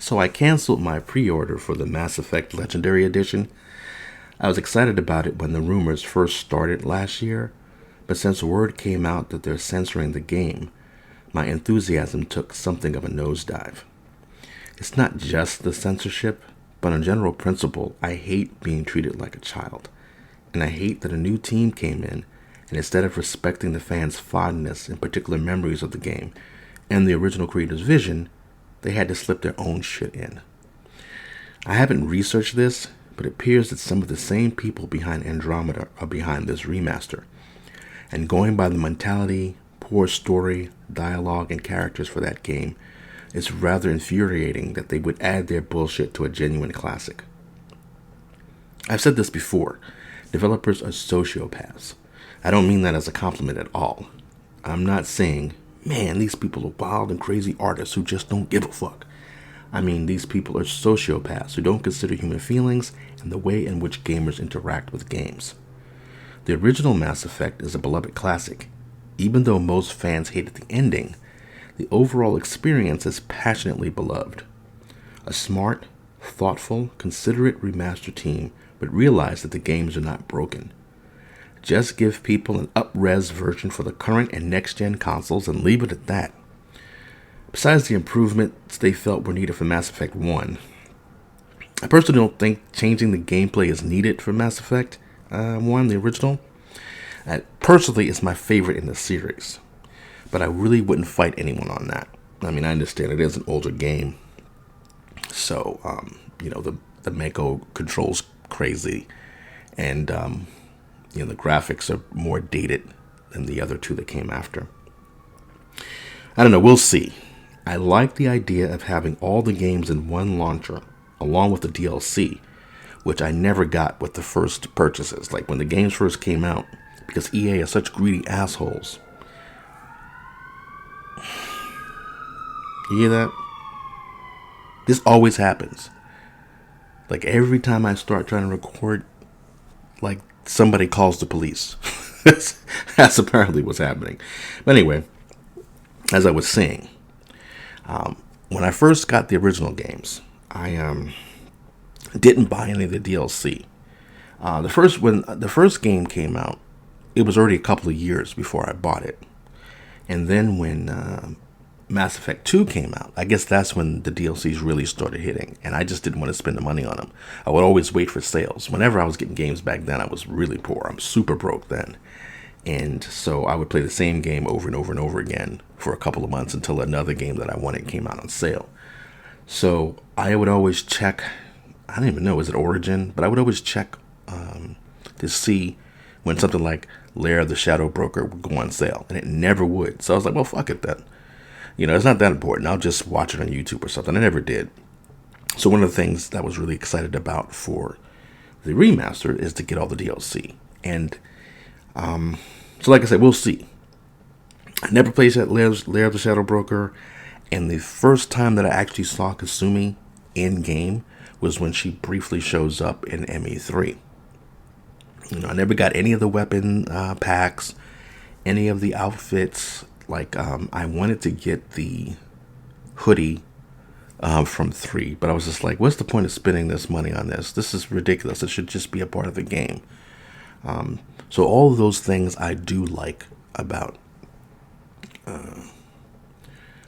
So I canceled my pre-order for the Mass Effect Legendary Edition. I was excited about it when the rumors first started last year, but since word came out that they're censoring the game, my enthusiasm took something of a nosedive. It's not just the censorship, but on general principle, I hate being treated like a child. And I hate that a new team came in, and instead of respecting the fans' fondness and particular memories of the game and the original creator's vision, they had to slip their own shit in. I haven't researched this, but it appears that some of the same people behind Andromeda are behind this remaster. And going by the mentality, poor story, dialogue, and characters for that game, it's rather infuriating that they would add their bullshit to a genuine classic. I've said this before. Developers are sociopaths. I don't mean that as a compliment at all. I'm not saying, man, these people are wild and crazy artists who just don't give a fuck. I mean, these people are sociopaths who don't consider human feelings and the way in which gamers interact with games. The original Mass Effect is a beloved classic. Even though most fans hated the ending, the overall experience is passionately beloved. A smart, thoughtful, considerate remaster team would realize that the games are not broken. Just give people an up-res version for the current and next-gen consoles and leave it at that. Besides the improvements they felt were needed for Mass Effect 1, I personally don't think changing the gameplay is needed for Mass Effect 1, the original. Personally, it's my favorite in the series, but I really wouldn't fight anyone on that. I mean, I understand it is an older game, so the Mako controls crazy, and the graphics are more dated than the other two that came after. I don't know, we'll see. I like the idea of having all the games in one launcher, along with the DLC, which I never got with the first purchases. Like when the games first came out, because EA are such greedy assholes. You hear that? This always happens. Like every time I start trying to record, like somebody calls the police. That's apparently what's happening. But anyway, as I was saying, when I first got the original games, I didn't buy any of the DLC. When the first game came out, it was already a couple of years before I bought it. And then when Mass Effect 2 came out, I guess that's when the DLCs really started hitting, and I just didn't want to spend the money on them. I would always wait for sales. Whenever I was getting games back then, I was really poor. I'm super broke then. And so I would play the same game over and over and over again for a couple of months until another game that I wanted came out on sale. So I would always check, I don't even know, is it Origin? But I would always check to see when something like Lair of the Shadow Broker would go on sale, and it never would. So I was like, well, fuck it then. It's not that important. I'll just watch it on YouTube or something. I never did. So one of the things that I was really excited about for the remaster is to get all the DLC. And so like I said, we'll see. I never played Lair of the Shadow Broker. And the first time that I actually saw Kasumi in-game was when she briefly shows up in ME3. I never got any of the weapon packs, any of the outfits. Like, I wanted to get the hoodie from 3, but I was just like, what's the point of spending this money on this? This is ridiculous. It should just be a part of the game. So all of those things I do like about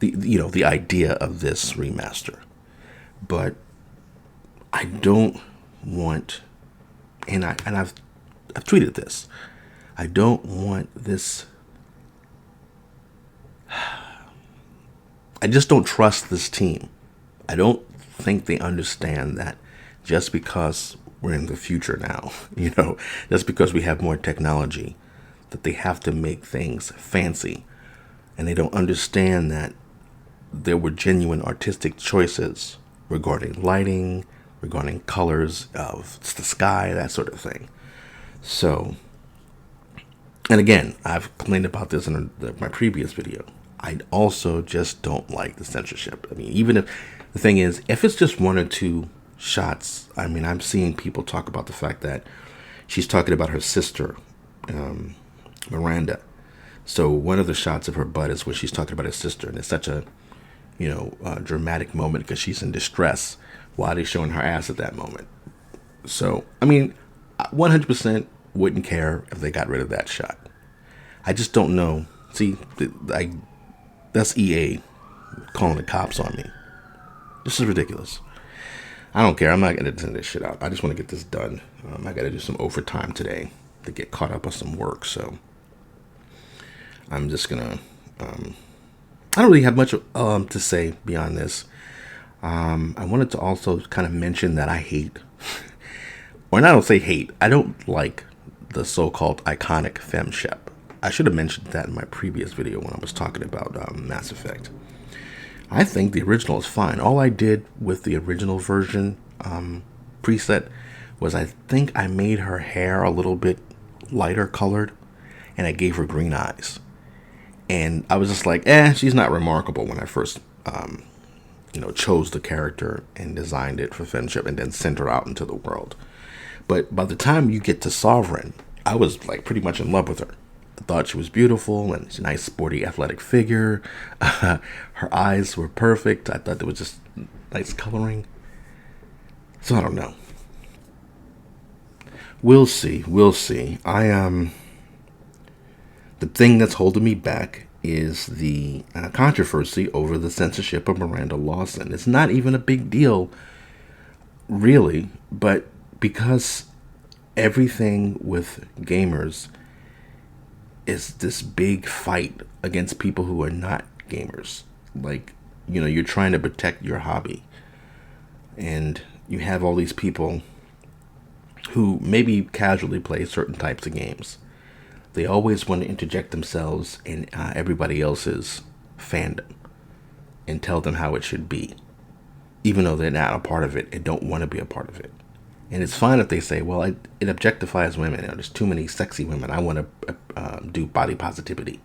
the idea of this remaster. But I don't want, and I've tweeted this, I don't want this. I just don't trust this team. I don't think they understand that just because we're in the future now, just because we have more technology, that they have to make things fancy. And they don't understand that there were genuine artistic choices regarding lighting, regarding colors of the sky, that sort of thing. So, and again, I've complained about this in my previous video. I also just don't like the censorship. I mean, even if the thing is, if it's just one or two shots, I mean, I'm seeing people talk about the fact that she's talking about her sister, Miranda. So one of the shots of her butt is where she's talking about her sister, and it's such a dramatic moment because she's in distress while they're showing her ass at that moment. So, I mean, 100% wouldn't care if they got rid of that shot. I just don't know. See, that's EA calling the cops on me. This is ridiculous. I don't care. I'm not going to send this shit out. I just want to get this done. I got to do some overtime today to get caught up on some work. So I'm just going to... I don't really have much to say beyond this. I wanted to also kind of mention that I hate... or I don't say hate. I don't like the so-called iconic femshep. I should have mentioned that in my previous video when I was talking about Mass Effect. I think the original is fine. All I did with the original version preset was I think I made her hair a little bit lighter colored and I gave her green eyes. And I was just like, she's not remarkable when I first, chose the character and designed it for femship and then sent her out into the world. But by the time you get to Sovereign, I was like pretty much in love with her. I thought she was beautiful and she's a nice, sporty, athletic figure. Her eyes were perfect. I thought it was just nice coloring. So I don't know. We'll see. We'll see. The thing that's holding me back is the controversy over the censorship of Miranda Lawson. It's not even a big deal, really, but because everything with gamers is this big fight against people who are not gamers. Like, you're trying to protect your hobby. And you have all these people who maybe casually play certain types of games. They always want to interject themselves in everybody else's fandom and tell them how it should be, even though they're not a part of it and don't want to be a part of it. And it's fine if they say, well, it objectifies women. There's too many sexy women. I want to do body positivity.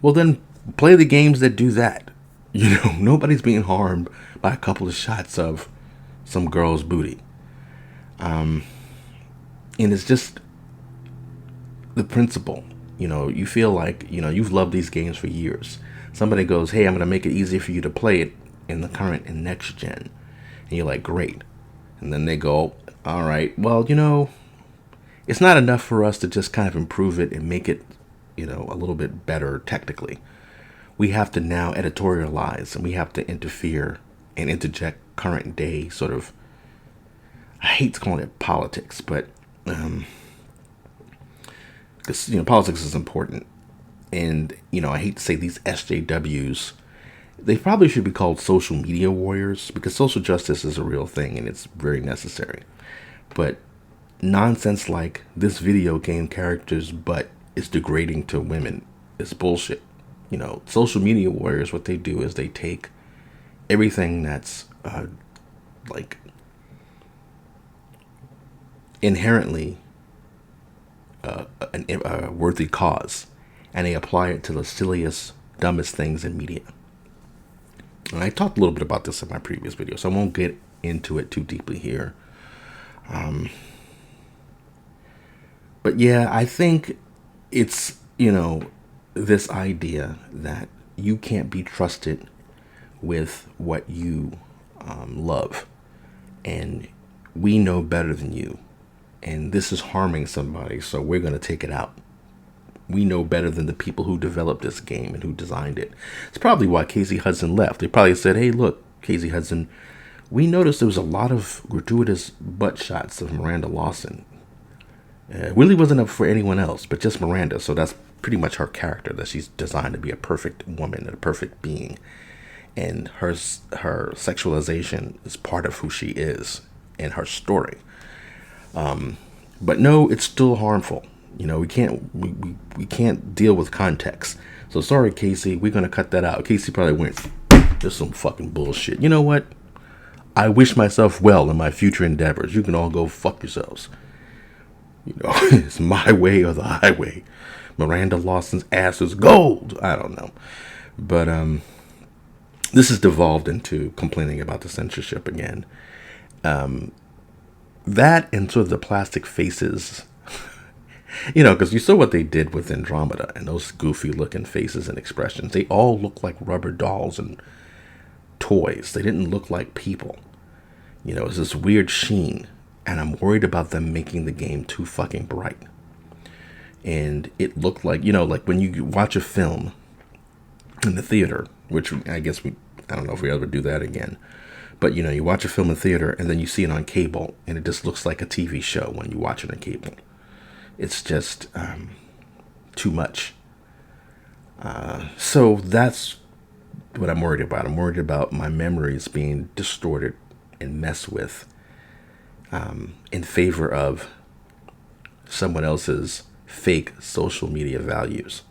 Well, then play the games that do that. Nobody's being harmed by a couple of shots of some girl's booty. And it's just the principle. You feel like, you've loved these games for years. Somebody goes, hey, I'm going to make it easy for you to play it in the current and next gen. And you're like, great. And then they go, all right, well, it's not enough for us to just kind of improve it and make it, a little bit better technically. We have to now editorialize and we have to interfere and interject current day sort of, I hate calling it politics, but because, politics is important. And, I hate to say these SJWs, they probably should be called social media warriors because social justice is a real thing and it's very necessary. But nonsense like this video game character's butt is degrading to women is bullshit. Social media warriors, what they do is they take everything that's like inherently a worthy cause and they apply it to the silliest, dumbest things in media. And I talked a little bit about this in my previous video, so I won't get into it too deeply here. But yeah, I think it's, this idea that you can't be trusted with what you love. And we know better than you. And this is harming somebody, so we're going to take it out. We know better than the people who developed this game and who designed it. It's probably why Casey Hudson left. They probably said, hey, look, Casey Hudson, we noticed there was a lot of gratuitous butt shots of Miranda Lawson. It really wasn't up for anyone else, but just Miranda. So that's pretty much her character, that she's designed to be a perfect woman, a perfect being. And her sexualization is part of who she is and her story. But no, it's still harmful. We can't deal with context. So sorry, Casey, we're going to cut that out. Casey probably went, this is some fucking bullshit. You know what? I wish myself well in my future endeavors. You can all go fuck yourselves. It's my way or the highway. Miranda Lawson's ass is gold. I don't know. But this has devolved into complaining about the censorship again. That and sort of the plastic faces, because you saw what they did with Andromeda and those goofy looking faces and expressions. They all look like rubber dolls and toys. They didn't look like people. You know, it's this weird sheen. And I'm worried about them making the game too fucking bright. And it looked like, you know, like when you watch a film in the theater, which I guess I don't know if we ever do that again. But, you know, you watch a film in theater and then you see it on cable and it just looks like a TV show when you watch it on cable. It's just too much. So that's what I'm worried about. I'm worried about my memories being distorted and messed with in favor of someone else's fake social media values.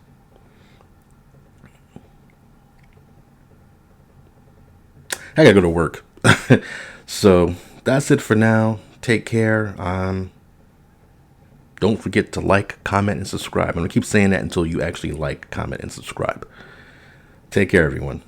I gotta go to work. So that's it for now. Take care. Don't forget to like, comment, and subscribe. I'm gonna keep saying that until you actually like, comment, and subscribe. Take care, everyone.